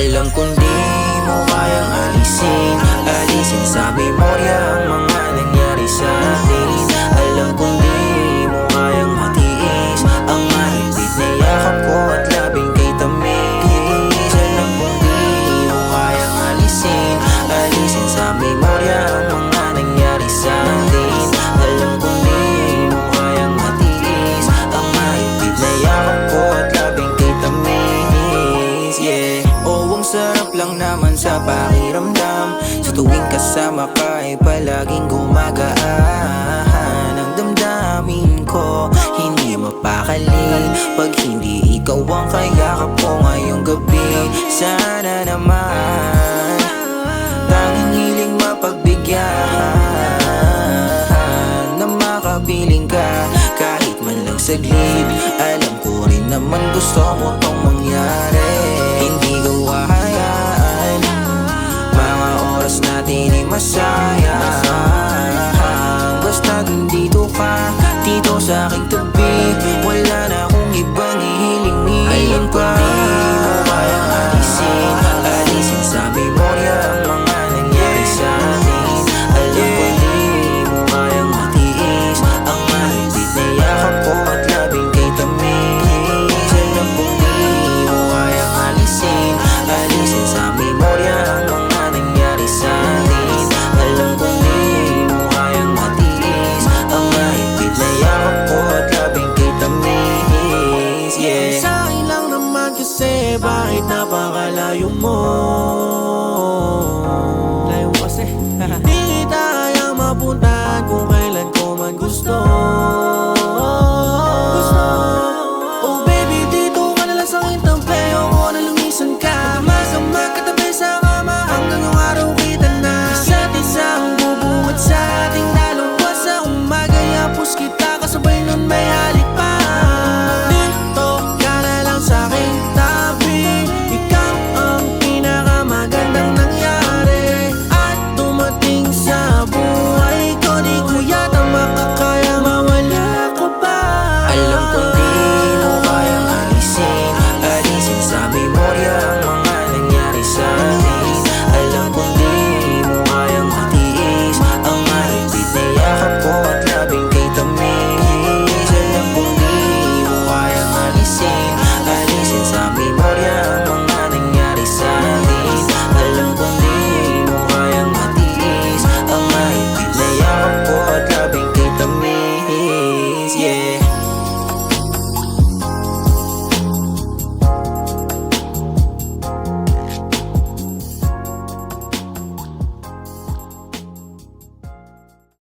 Alam kong di mo kayang alisin sa memorya ang mga nangyari sa atin. Alam kong di mo kayang matiis ang mahigpit na yakap ko at labing kay tamis. Alam kong di mo kayang alisin sa memorya ang mga nangyari sa atin. Alam kong di mo kayang matiis ang mahigpit na yakap ko at labing kay tamis. Yeah. Oh, ang sarap lang naman sa pakiramdam. Sa tuwing kasama ka ay palaging gumagaan ang damdamin ko. Hindi mapakali pag hindi ikaw ang kayakap ko ngayong gabi. Sana naman tanging hiling mapagbigyan na makapiling ka kahit man lang saglit. Alam ko rin naman gusto mo tong mangyari.